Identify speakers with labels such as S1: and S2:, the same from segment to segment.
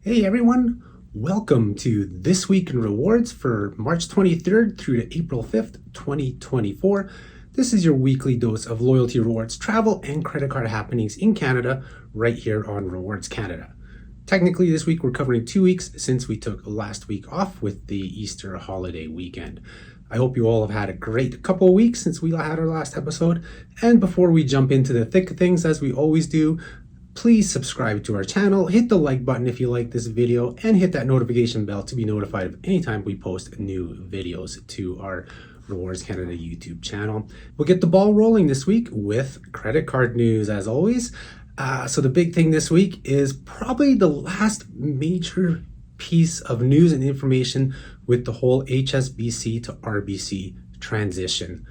S1: Hey everyone, welcome to This Week in Rewards for March 23rd through to April 5th, 2024. This is your weekly dose of loyalty rewards, travel, and credit card happenings in Canada right here on RWRDS Canada. Technically this week we're covering 2 weeks since we took last week off with the Easter holiday weekend. I hope you all have had a great couple of weeks since we had our last episode. And before we jump into the thick of things, as we always do, please subscribe to our channel, hit the like button if you like this video, and hit that notification bell to be notified of anytime we post new videos to our RWRDS Canada YouTube channel. We'll get the ball rolling this week with credit card news as always. So the big thing this week is probably the last major piece of news and information with the whole HSBC to RBC transition.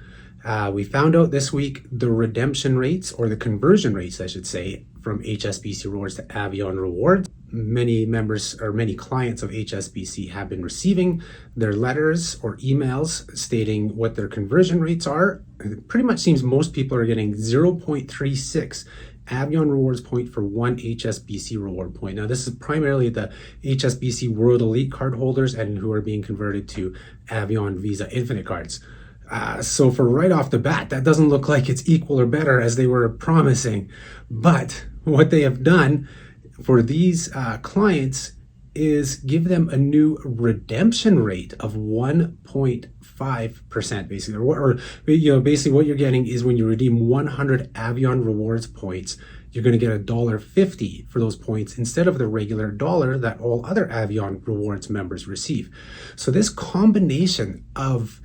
S1: We found out this week the redemption rates, or the conversion rates I should say, from HSBC Rewards to Avion Rewards. Many members or many clients of HSBC have been receiving their letters or emails stating what their conversion rates are. It pretty much seems most people are getting 0.36 Avion Rewards point for one HSBC reward point. Now this is primarily the HSBC World Elite card holders and who are being converted to Avion Visa Infinite cards. So for right off the bat, that doesn't look like it's equal or better as they were promising. But what they have done for these clients is give them a new redemption rate of 1.5% basically, or basically what you're getting is when you redeem 100 Avion Rewards points, you're going to get $1.50 for those points instead of the regular $1 that all other Avion Rewards members receive. So this combination of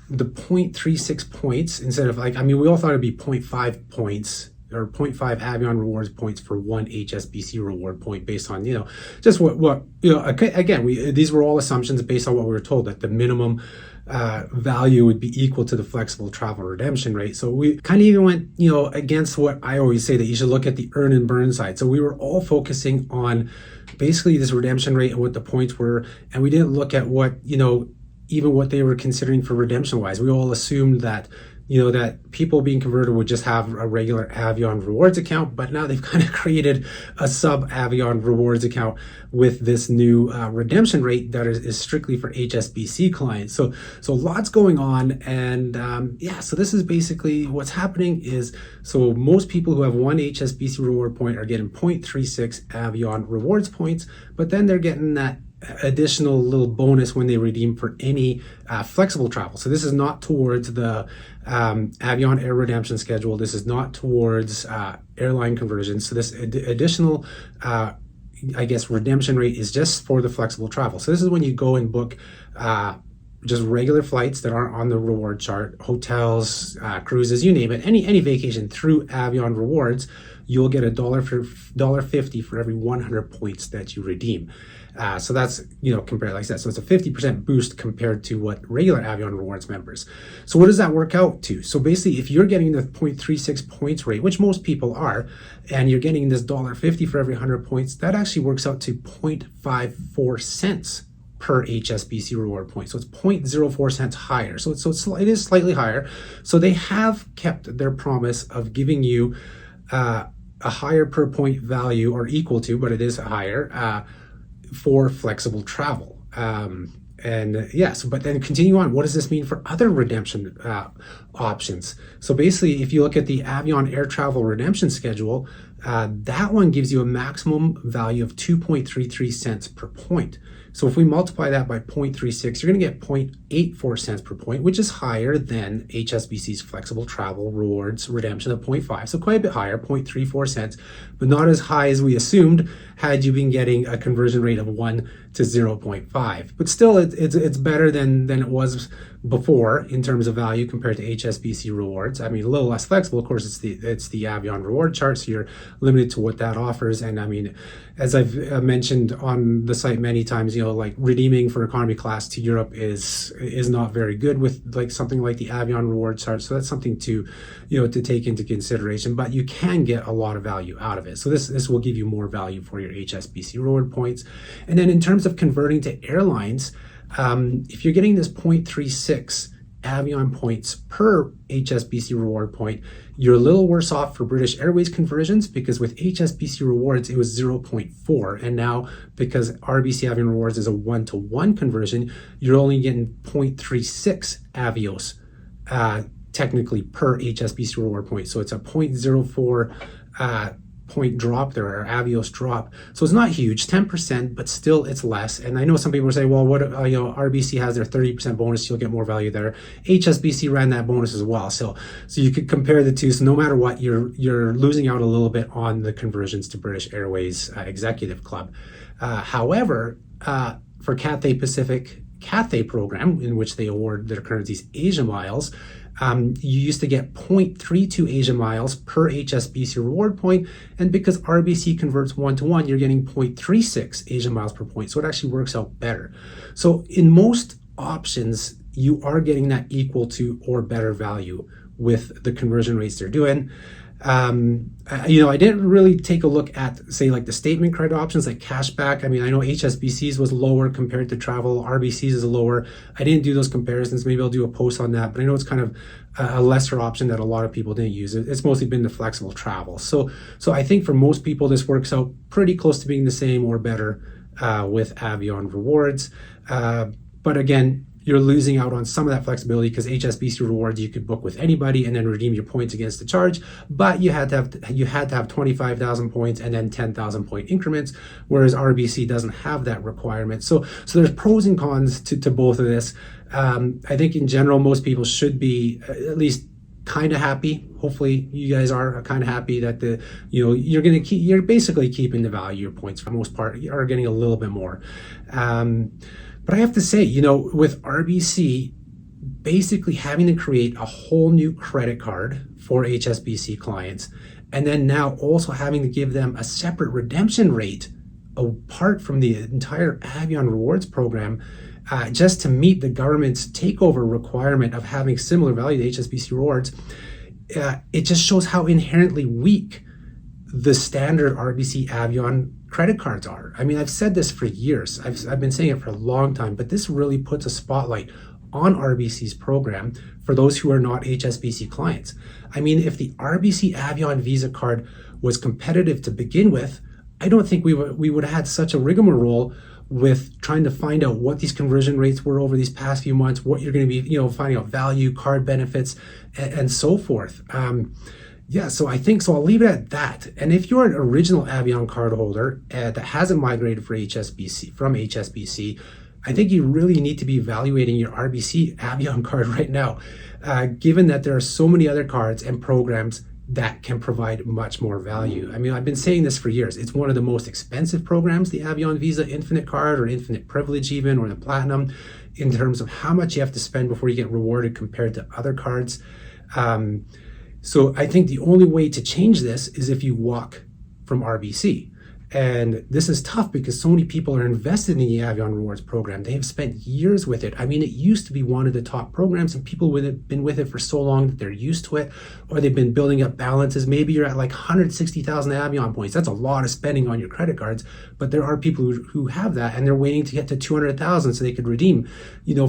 S1: the 0.36 points instead of we all thought it'd be 0.5 points or 0.5 Avion Rewards points for one HSBC reward point based on, just what again, these were all assumptions based on what we were told that the minimum value would be equal to the flexible travel redemption rate. So we kind of even went, against what I always say that you should look at the earn and burn side. So we were all focusing on basically this redemption rate and what the points were. And we didn't look at what, even what they were considering for redemption wise. We all assumed that, that people being converted would just have a regular Avion Rewards account, but now they've kind of created a sub Avion Rewards account with this new redemption rate that is strictly for HSBC clients. So lots going on. And so this is basically what's happening is, so most people who have one HSBC reward point are getting 0.36 Avion Rewards points, but then they're getting that additional little bonus when they redeem for any flexible travel. So this is not towards the Avion Air redemption schedule. This is not towards airline conversions. So this additional redemption rate is just for the flexible travel. So this is when you go and book just regular flights that aren't on the reward chart, hotels, cruises, you name it, any vacation through Avion Rewards, you'll get $1.50 for every 100 points that you redeem. So that's, compared like that. So it's a 50% boost compared to what regular Avion Rewards members. So what does that work out to? So basically, if you're getting the 0.36 points rate, which most people are, and you're getting this $1.50 for every 100 points, that actually works out to 0.54 cents per HSBC reward point. So it's 0.04 cents higher. So it is slightly higher. So they have kept their promise of giving you a higher per point value, or equal to, but it is higher, for flexible travel. But then continue on. What does this mean for other redemption options? So basically, if you look at the Avion Air Travel redemption schedule, that one gives you a maximum value of 2.33 cents per point. So if we multiply that by 0.36, you're going to get 0.84 cents per point, which is higher than HSBC's flexible travel rewards redemption of 0.5. So quite a bit higher, 0.34 cents, but not as high as we assumed had you been getting a conversion rate of 1 to 0.5. But still, it's better than it was before in terms of value compared to HSBC rewards. I mean, a little less flexible. Of course, it's the Avion reward chart, so you're limited to what that offers. And I mean, as I've mentioned on the site many times, like redeeming for economy class to Europe is not very good with like something like the Avion reward chart. So that's something to take into consideration. But you can get a lot of value out of it. So this will give you more value for your HSBC reward points. And then in terms of converting to airlines, if you're getting this 0.36 Avion points per HSBC reward point, you're a little worse off for British Airways conversions, because with HSBC rewards, it was 0.4. And now because RBC Avion rewards is a 1-to-1 conversion, you're only getting 0.36 Avios technically per HSBC reward point. So it's a 0.04 point drop there, or Avios drop. So it's not huge, 10%, but still it's less. And I know some people say, well, what RBC has their 30% bonus, you'll get more value there. HSBC ran that bonus as well. So you could compare the two. So no matter what, you're losing out a little bit on the conversions to British Airways Executive Club. However, for Cathay Pacific Cathay program, in which they award their currencies Asia miles, you used to get 0.32 Asia miles per HSBC reward point, and because RBC converts 1-to-1, you're getting 0.36 Asia miles per point, so it actually works out better. So in most options, you are getting that equal to or better value with the conversion rates they're doing. I didn't really take a look at, say, like the statement credit options like cashback. I mean, I know HSBC's was lower compared to travel, RBC's is lower. I didn't do those comparisons. Maybe I'll do a post on that, but I know it's kind of a lesser option that a lot of people didn't use. It's mostly been the flexible travel. So I think for most people, this works out pretty close to being the same or better with Avion rewards. But again, you're losing out on some of that flexibility, because HSBC rewards you could book with anybody and then redeem your points against the charge, but you had to have 25,000 points and then 10,000 point increments, whereas RBC doesn't have that requirement. So there's pros and cons to both of this. I think in general most people should be at least kind of happy. Hopefully you guys are kind of happy that you're basically keeping the value of your points for the most part, you are getting a little bit more. But I have to say, with RBC basically having to create a whole new credit card for HSBC clients, and then now also having to give them a separate redemption rate apart from the entire Avion rewards program, just to meet the government's takeover requirement of having similar value to HSBC rewards, it just shows how inherently weak the standard RBC Avion credit cards are. I mean, I've said this for years. I've been saying it for a long time, but this really puts a spotlight on RBC's program for those who are not HSBC clients. I mean, if the RBC Avion Visa card was competitive to begin with, I don't think we would have had such a rigmarole with trying to find out what these conversion rates were over these past few months, what you're going to be, finding out value, card benefits, and so forth. So I'll leave it at that. And if you're an original Avion cardholder that hasn't migrated from HSBC, I think you really need to be evaluating your RBC Avion card right now, given that there are so many other cards and programs that can provide much more value. I mean, I've been saying this for years. It's one of the most expensive programs, the Avion Visa Infinite Card, or Infinite Privilege even, or the Platinum, in terms of how much you have to spend before you get rewarded compared to other cards. So I think the only way to change this is if you walk from RBC. And this is tough because so many people are invested in the Avion Rewards program. They have spent years with it. I mean, it used to be one of the top programs, and people have been with it for so long that they're used to it, or they've been building up balances. Maybe you're at like 160,000 Avion points. That's a lot of spending on your credit cards, but there are people who have that, and they're waiting to get to 200,000 so they could redeem,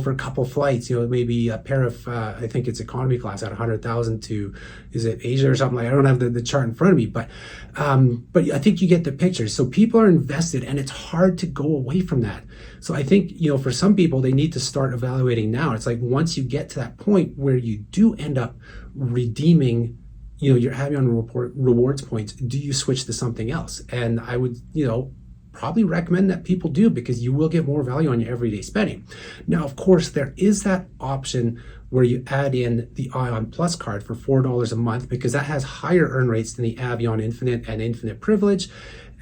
S1: for a couple flights, maybe a pair of, I think it's economy class at 100,000 to, is it Asia or something? I don't have the chart in front of me, but I think you get the picture. So people are invested, and it's hard to go away from that. So I think, for some people, they need to start evaluating now. It's like once you get to that point where you do end up redeeming, your Avion rewards points, do you switch to something else? And I would, probably recommend that people do, because you will get more value on your everyday spending. Now, of course, there is that option where you add in the Ion Plus card for $4 a month, because that has higher earn rates than the Avion Infinite and Infinite Privilege.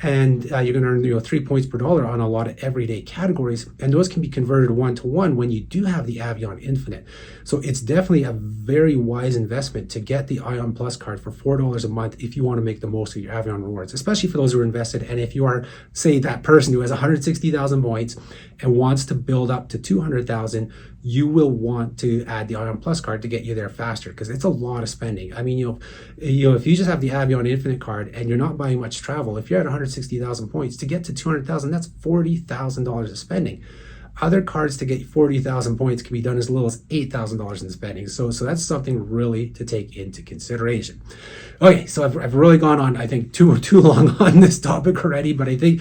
S1: And you're going to earn 3 points per dollar on a lot of everyday categories, and those can be converted 1-to-1 when you do have the Avion Infinite. So it's definitely a very wise investment to get the Ion Plus card for $4 a month if you want to make the most of your Avion rewards, especially for those who are invested. And if you are, say, that person who has 160,000 points and wants to build up to 200,000, you will want to add the Ion Plus card to get you there faster, because it's a lot of spending. I mean, if you just have the Avion Infinite card and you're not buying much travel, if you're at 160,000 points, to get to 200,000, that's $40,000 of spending. Other cards to get 40,000 points can be done as little as $8,000 in spending. So that's something really to take into consideration. Okay, so I've really gone on, I think, too long on this topic already, but I think,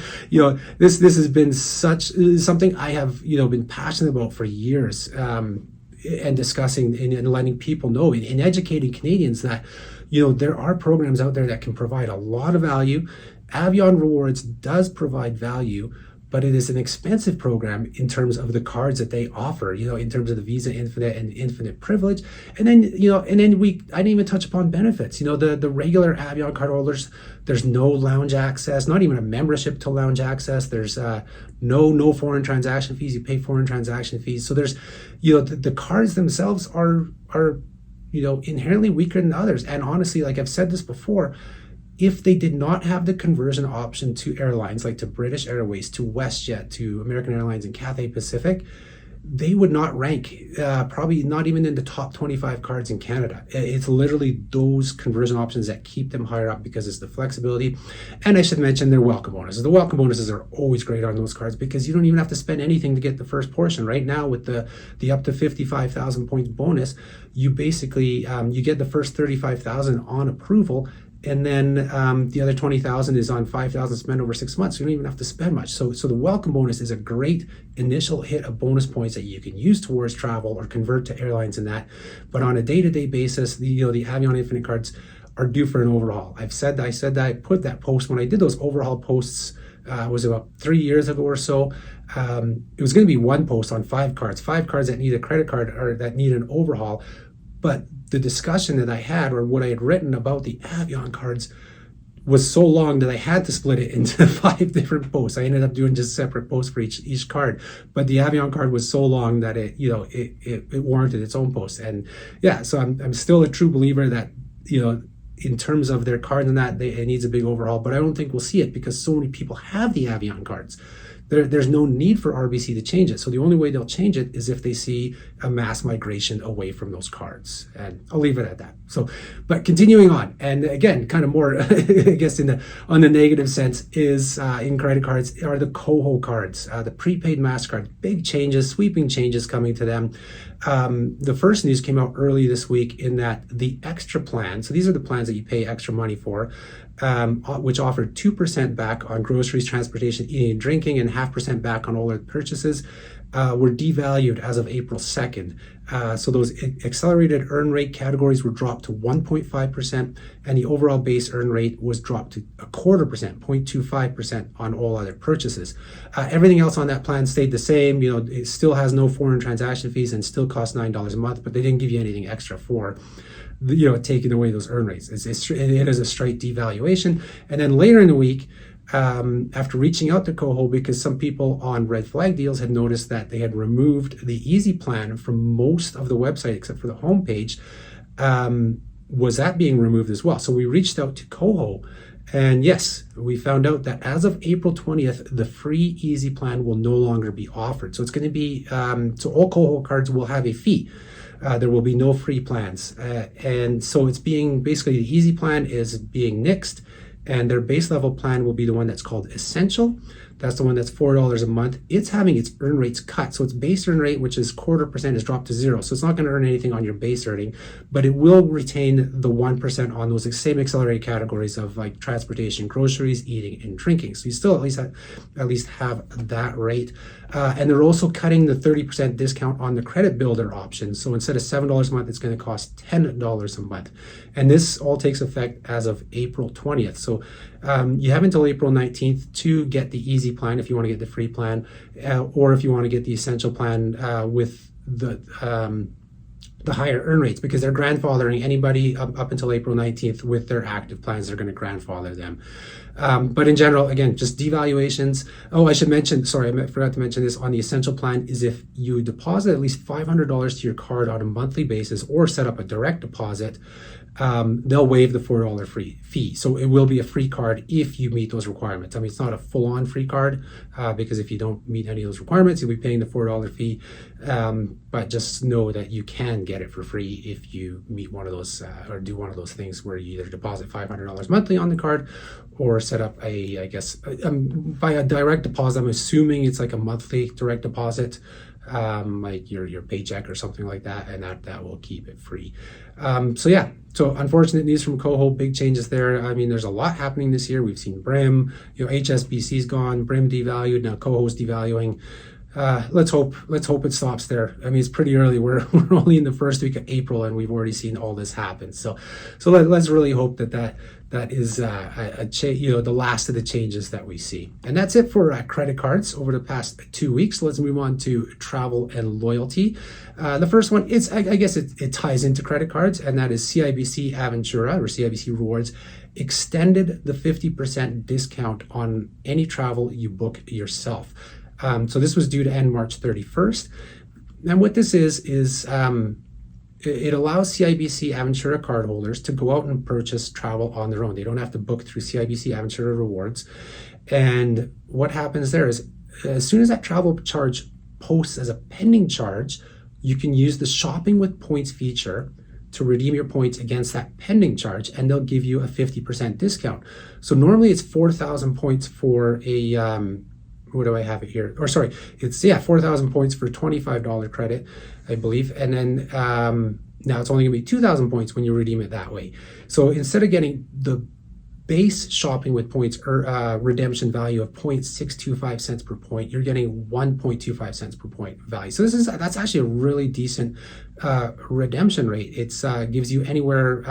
S1: this has been something I have, been passionate about for years, and discussing and letting people know and educating Canadians that, there are programs out there that can provide a lot of value. Avion Rewards does provide value, but it is an expensive program in terms of the cards that they offer, in terms of the Visa Infinite and Infinite Privilege. And then, I didn't even touch upon benefits. The regular Avion card holders, there's no lounge access, not even a membership to lounge access. There's no foreign transaction fees. You pay foreign transaction fees. So there's, the cards themselves are inherently weaker than others. And honestly, like I've said this before, if they did not have the conversion option to airlines, like to British Airways, to WestJet, to American Airlines and Cathay Pacific, they would not rank, probably not even in the top 25 cards in Canada. It's literally those conversion options that keep them higher up, because it's the flexibility. And I should mention their welcome bonuses. The welcome bonuses are always great on those cards, because you don't even have to spend anything to get the first portion. Right now, with the up to 55,000 points bonus, you basically, you get the first 35,000 on approval, and then the other 20,000 is on 5,000 spent over 6 months. You don't even have to spend much. So the welcome bonus is a great initial hit of bonus points that you can use towards travel or convert to airlines and that. But on a day-to-day basis, the Avion Infinite cards are due for an overhaul. I said that. I put that post when I did those overhaul posts. Was about 3 years ago or so. It was going to be one post on 5 cards that need a credit card or that need an overhaul. But the discussion that I had, or what I had written about the Avion cards, was so long that I had to split it into 5 different posts. I ended up doing just separate posts for each card. But the Avion card was so long that it warranted its own post. And yeah, so I'm still a true believer that, in terms of their card and that, it needs a big overhaul. But I don't think we'll see it, because so many people have the Avion cards. There's no need for RBC to change it. So the only way they'll change it is if they see a mass migration away from those cards. And I'll leave it at that. So, but continuing on, and again, kind of more, I guess, on the negative sense, is in credit cards are the KOHO cards, the prepaid Mastercard. Big changes, sweeping changes coming to them. The first news came out early this week in that the extra plan, so these are the plans that you pay extra money for, which offered 2% back on groceries, transportation, eating and drinking, and 0.5% back on all other purchases, were devalued as of April 2nd. So those accelerated earn rate categories were dropped to 1.5%, and the overall base earn rate was dropped to 0.25%, 0.25% on all other purchases. Everything else on that plan stayed the same. It still has no foreign transaction fees and still costs $9 a month, but they didn't give you anything extra for taking away those earn rates. It is a straight devaluation. And then later in the week, after reaching out to KOHO, because some people on red flag deals had noticed that they had removed the easy plan from most of the website except for the homepage, was that being removed as well? So we reached out to KOHO, and yes, we found out that as of April 20th, the free easy plan will no longer be offered. So it's going to be, so all KOHO cards will have a fee. There will be no free plans. And so it's being, basically the easy plan is being nixed, and their base level plan will be the one that's called Essential. That's the one that's $4 a month. It's having its earn rates cut. So its base earn rate, which is 0.25%, is dropped to 0. So it's not going to earn anything on your base earning, but it will retain the 1% on those same accelerated categories of like transportation, groceries, eating, and drinking. So you still at least have that rate. And they're also cutting the 30% discount on the credit builder option. So instead of $7 a month, it's going to cost $10 a month. And this all takes effect as of April 20th. So you have until April 19th to get the easy plan if you want to get the free plan, or if you want to get the essential plan with the higher earn rates, because they're grandfathering anybody up until April 19th with their active plans. They're going to grandfather them. But in general, again, just devaluations. Oh, I should mention, sorry, I forgot to mention this on the essential plan, is if you deposit at least $500 to your card on a monthly basis or set up a direct deposit, they'll waive the $4 free fee. So it will be a free card if you meet those requirements. I mean, it's not a full-on free card, because if you don't meet any of those requirements, you'll be paying the $4 fee. But just know that you can get it for free if you meet one of those or do one of those things where you either deposit $500 monthly on the card, or set up a, I guess, by a direct deposit. I'm assuming it's like a monthly direct deposit, like your paycheck or something like that, and that will keep it free. So unfortunate news from KOHO, big changes there. I mean, there's a lot happening this year. We've seen Brim, HSBC's gone, Brim devalued, now KOHO's devaluing. Let's hope it stops there. I mean, it's pretty early. We're only in the first week of April, and we've already seen all this happen. So let's really hope that is the last of the changes that we see. And that's it for credit cards over the past 2 weeks. Let's move on to travel and loyalty. The first one is, I guess it ties into credit cards, and that is CIBC Aventura, or CIBC Rewards, extended the 50% discount on any travel you book yourself. So this was due to end March 31st. And what this is it allows CIBC Aventura cardholders to go out and purchase travel on their own. They don't have to book through CIBC Aventura Rewards. And what happens there is, as soon as that travel charge posts as a pending charge, you can use the shopping with points feature to redeem your points against that pending charge, and they'll give you a 50% discount. So normally it's 4,000 points for a, what do I have it here? Or sorry, it's 4,000 points for $25 credit, I believe. And then now it's only gonna be 2,000 points when you redeem it that way. So instead of getting the base shopping with points or redemption value of 0.625 cents per point, you're getting 1.25 cents per point value. So that's actually a really decent redemption rate. It's gives you anywhere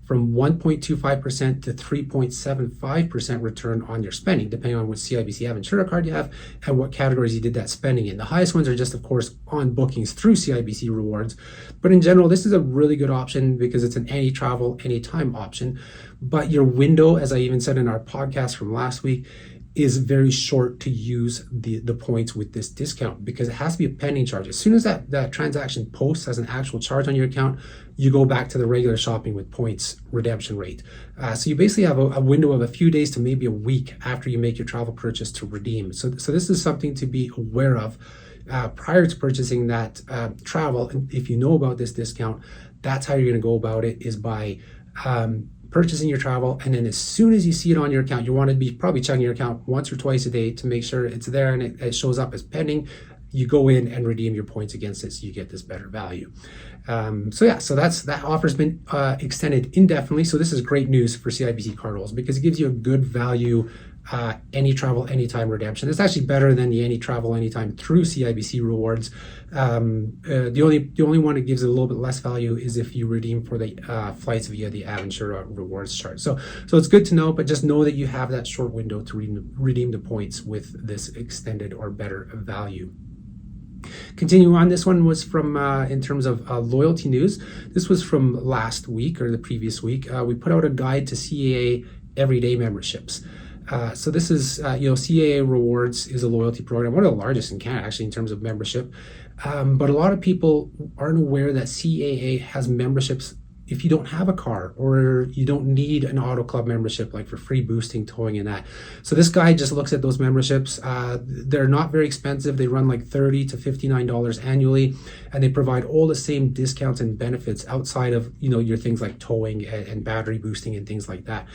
S1: from 1.25% to 3.75% return on your spending, depending on what CIBC Aventura card you have and what categories you did that spending in. The highest ones are just, of course, on bookings through CIBC Rewards. But in general, this is a really good option because it's an any travel, anytime option. But your window, as I even said in our podcast from last week, is very short to use the points with this discount, because it has to be a pending charge. As soon as that transaction posts as an actual charge on your account, you go back to the regular shopping with points redemption rate. So you basically have a window of a few days to maybe a week after you make your travel purchase to redeem. So this is something to be aware of prior to purchasing that travel. And if you know about this discount, that's how you're going to go about it, is by purchasing your travel, and then as soon as you see it on your account, you want to be probably checking your account once or twice a day to make sure it's there and it shows up as pending. You go in and redeem your points against it, so you get this better value. So that offer's been extended indefinitely. So this is great news for CIBC cardholders because it gives you a good value any travel, anytime redemption. It's actually better than the any travel, anytime through CIBC Rewards. The only one that gives it a little bit less value is if you redeem for the flights via the Aventura Rewards chart. So it's good to know, but just know that you have that short window to redeem the points with this extended or better value. Continue on, this one was from, in terms of loyalty news, this was from last week or the previous week. We put out a guide to CAA everyday memberships. So this is, CAA Rewards is a loyalty program, one of the largest in Canada, actually, in terms of membership. But a lot of people aren't aware that CAA has memberships if you don't have a car or you don't need an auto club membership, like for free boosting, towing, and that. So this guide just looks at those memberships. They're not very expensive. They run like $30 to $59 annually, and they provide all the same discounts and benefits outside of your things like towing and battery boosting and things like that.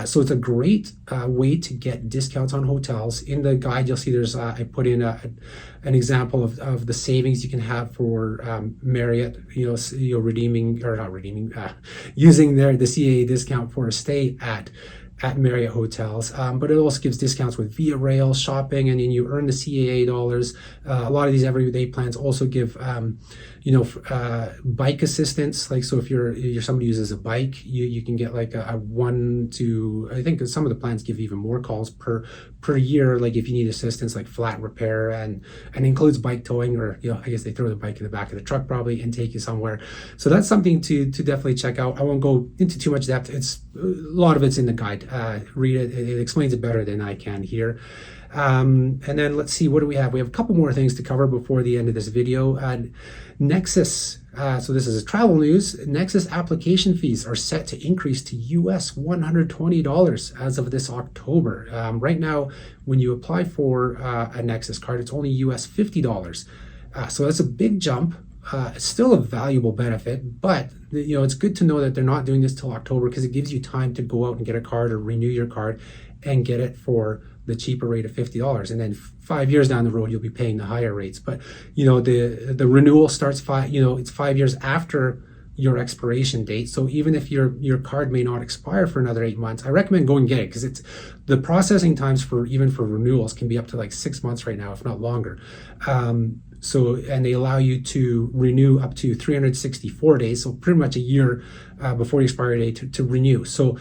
S1: So it's a great way to get discounts on hotels. In the guide, you'll see there's I put in an example of the savings you can have for Marriott, using the CAA discount for a stay at Marriott hotels, but it also gives discounts with Via Rail shopping, and then you earn the CAA dollars. A lot of these everyday plans also give bike assistance. Like, so if you're somebody who uses a bike, you can get like a 1 to, I think some of the plans give even more calls per year, like if you need assistance, like flat repair, and includes bike towing, or I guess they throw the bike in the back of the truck probably and take you somewhere. So that's something to definitely check out. I won't go into too much depth. It's a lot of it's in the guide. Read it. It explains it better than I can here. And then let's see, what do we have? We have a couple more things to cover before the end of this video. NEXUS, so this is travel news. NEXUS application fees are set to increase to US $120 as of this October. Right now, when you apply for a NEXUS card, it's only US $50. So that's a big jump still a valuable benefit, but it's good to know that they're not doing this till October, because it gives you time to go out and get a card or renew your card and get it for the cheaper rate of $50. And then 5 years down the road, you'll be paying the higher rates. But the renewal starts it's 5 years after your expiration date. So even if your card may not expire for another 8 months, I recommend going and get it, because it's the processing times for renewals can be up to like 6 months right now, if not longer. And they allow you to renew up to 364 days, so pretty much a year before the expiry date to renew. So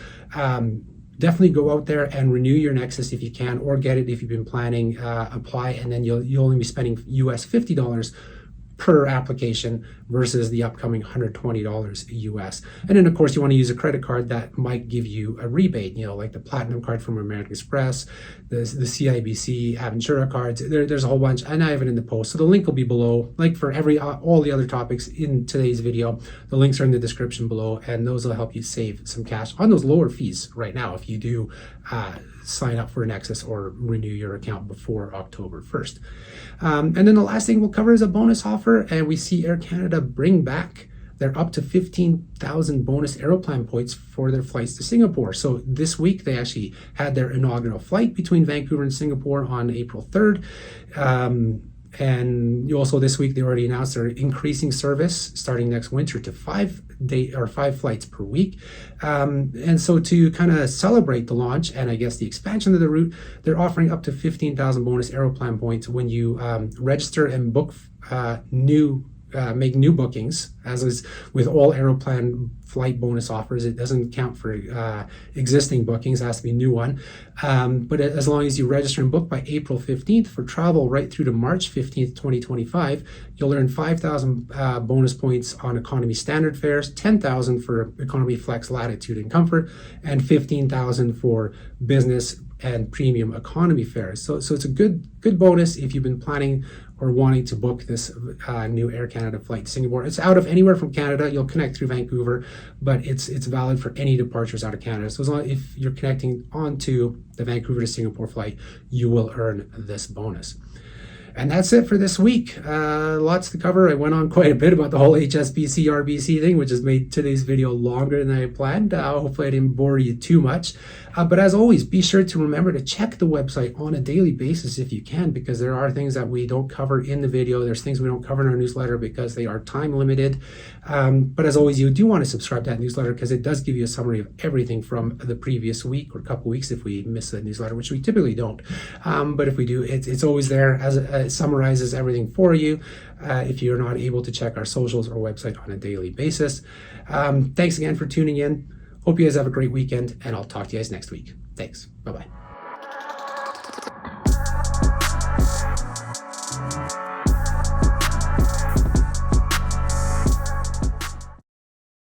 S1: definitely go out there and renew your NEXUS if you can, or get it if you've been planning, apply, and then you'll only be spending US $50 per application versus the upcoming $120 US. And then of course you want to use a credit card that might give you a rebate, like the Platinum card from American Express, the CIBC Aventura cards. There's a whole bunch, and I have it in the post. So the link will be below, like for all the other topics in today's video. The links are in the description below, and those will help you save some cash on those lower fees right now if you do sign up for NEXUS or renew your account before October 1st. And then the last thing we'll cover is a bonus offer, and we see Air Canada bring back their up to 15,000 bonus Aeroplan points for their flights to Singapore. So this week they actually had their inaugural flight between Vancouver and Singapore on April 3rd. And also this week they already announced they're increasing service starting next winter to 5 flights per week. And so to kind of celebrate the launch and I guess the expansion of the route, they're offering up to 15,000 bonus Aeroplan points when you register and book make new bookings. As is with all Aeroplan flight bonus offers, it doesn't count for existing bookings. It has to be a new one. But as long as you register and book by April 15th for travel right through to March 15th, 2025, you'll earn 5,000 bonus points on economy standard fares, 10,000 for economy flex latitude and comfort, and 15,000 for business and premium economy fares. So it's a good bonus if you've been planning or wanting to book this new Air Canada flight to Singapore. It's out of anywhere from Canada. You'll connect through Vancouver, but it's valid for any departures out of Canada. So as long if you're connecting onto the Vancouver to Singapore flight, you will earn this bonus. And that's it for this week. Lots to cover. I went on quite a bit about the whole HSBC RBC thing, which has made today's video longer than I planned. Hopefully I didn't bore you too much. But as always, be sure to remember to check the website on a daily basis if you can, because there are things that we don't cover in the video. There's things we don't cover in our newsletter because they are time limited. But as always, you do want to subscribe to that newsletter because it does give you a summary of everything from the previous week or couple weeks if we miss the newsletter, which we typically don't. But if we do, it's always there as it summarizes everything for you if you're not able to check our socials or website on a daily basis. Thanks again for tuning in. Hope you guys have a great weekend, and I'll talk to you guys next week. Thanks. Bye-bye.